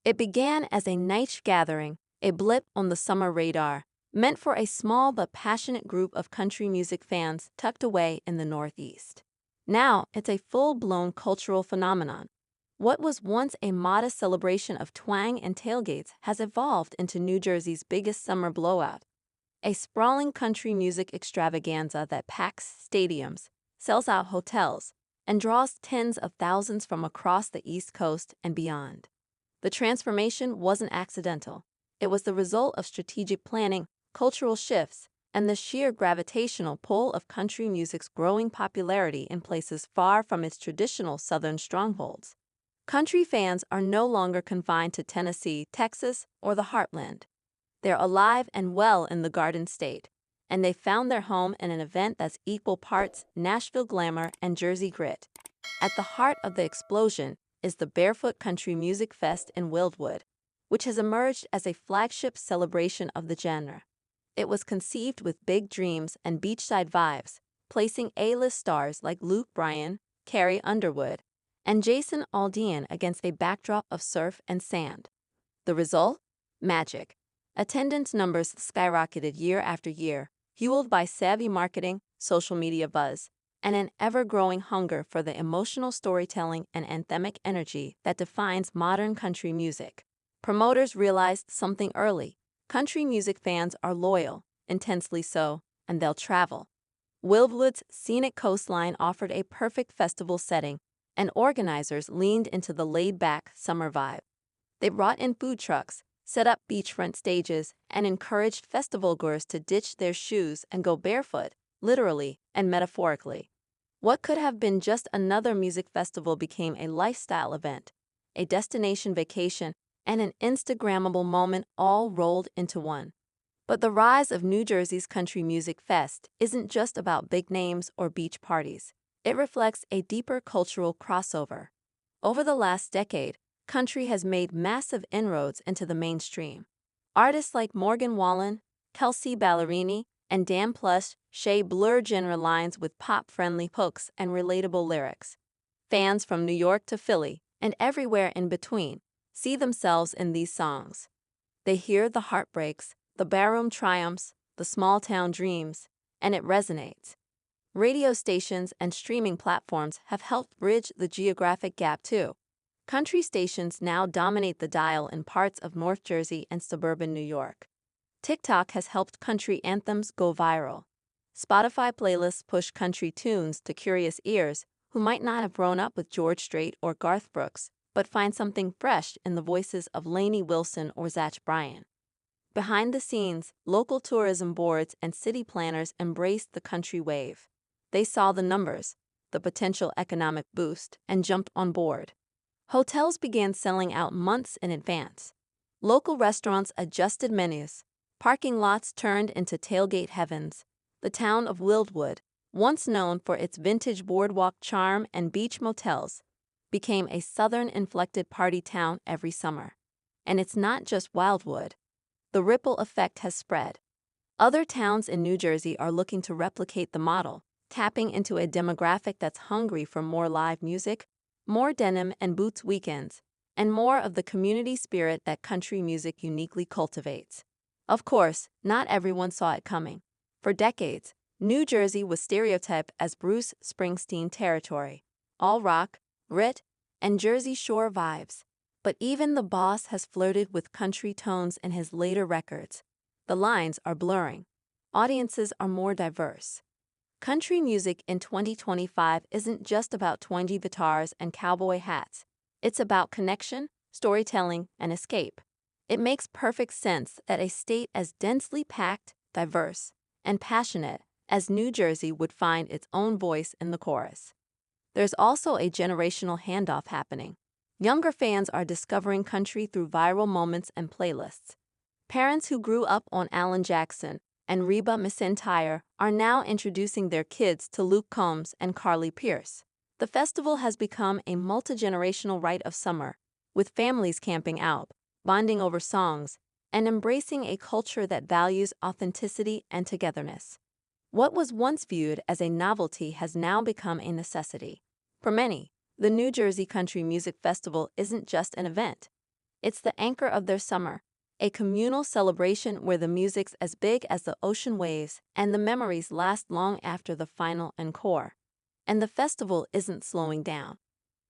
It began as a niche gathering, a blip on the summer radar, meant for a small but passionate group of country music fans tucked away in the Northeast. Now, it's a full-blown cultural phenomenon. What was once a modest celebration of twang and tailgates has evolved into New Jersey's biggest summer blowout, a sprawling country music extravaganza that packs stadiums, sells out hotels, and draws tens of thousands from across the East Coast and beyond. The transformation wasn't accidental. It was the result of strategic planning, cultural shifts, and the sheer gravitational pull of country music's growing popularity in places far from its traditional Southern strongholds. Country fans are no longer confined to Tennessee, Texas, or the Heartland. They're alive and well in the Garden State, and they found their home in an event that's equal parts Nashville glamour and Jersey grit. At the heart of the explosion is the Barefoot Country Music Fest in Wildwood, which has emerged as a flagship celebration of the genre. It was conceived with big dreams and beachside vibes, placing A-list stars like Luke Bryan, Carrie Underwood, and Jason Aldean against a backdrop of surf and sand. The result? Magic. Attendance numbers skyrocketed year after year, fueled by savvy marketing, social media buzz, and an ever-growing hunger for the emotional storytelling and anthemic energy that defines modern country music. Promoters realized something early. Country music fans are loyal, intensely so, and they'll travel. Wildwood's scenic coastline offered a perfect festival setting, and organizers leaned into the laid-back summer vibe. They brought in food trucks, set up beachfront stages, and encouraged festivalgoers to ditch their shoes and go barefoot, literally and metaphorically. What could have been just another music festival became a lifestyle event, a destination vacation, and an Instagrammable moment all rolled into one. But the rise of New Jersey's Country Music Fest isn't just about big names or beach parties. It reflects a deeper cultural crossover. Over the last decade, country has made massive inroads into the mainstream. Artists like Morgan Wallen, Kelsea Ballerini, and Dan Plush blur genre lines with pop-friendly hooks and relatable lyrics. Fans from New York to Philly, and everywhere in between, see themselves in these songs. They hear the heartbreaks, the barroom triumphs, the small-town dreams, and it resonates. Radio stations and streaming platforms have helped bridge the geographic gap too. Country stations now dominate the dial in parts of North Jersey and suburban New York. TikTok has helped country anthems go viral. Spotify playlists push country tunes to curious ears who might not have grown up with George Strait or Garth Brooks, but find something fresh in the voices of Lainey Wilson or Zach Bryan. Behind the scenes, local tourism boards and city planners embraced the country wave. They saw the numbers, the potential economic boost, and jumped on board. Hotels began selling out months in advance. Local restaurants adjusted menus. Parking lots turned into tailgate heavens. The town of Wildwood, once known for its vintage boardwalk charm and beach motels, became a southern-inflected party town every summer. And it's not just Wildwood. The ripple effect has spread. Other towns in New Jersey are looking to replicate the model, tapping into a demographic that's hungry for more live music, more denim and boots weekends, and more of the community spirit that country music uniquely cultivates. Of course, not everyone saw it coming. For decades, New Jersey was stereotyped as Bruce Springsteen territory, all rock, grit, and Jersey Shore vibes. But even the boss has flirted with country tones in his later records. The lines are blurring. Audiences are more diverse. Country music in 2025 isn't just about twangy guitars and cowboy hats. It's about connection, storytelling, and escape. It makes perfect sense that a state as densely packed, diverse, and passionate as New Jersey would find its own voice in the chorus. There's also a generational handoff happening. Younger fans are discovering country through viral moments and playlists. Parents who grew up on Alan Jackson and Reba McEntire are now introducing their kids to Luke Combs and Carly Pearce. The festival has become a multi-generational rite of summer, with families camping out, bonding over songs, and embracing a culture that values authenticity and togetherness. What was once viewed as a novelty has now become a necessity. For many, the New Jersey Country Music Festival isn't just an event. It's the anchor of their summer, a communal celebration where the music's as big as the ocean waves and the memories last long after the final encore. And the festival isn't slowing down.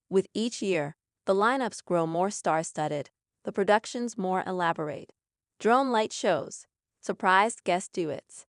With each year, the lineups grow more star-studded, the productions more elaborate. Drone light shows, surprise guest duets,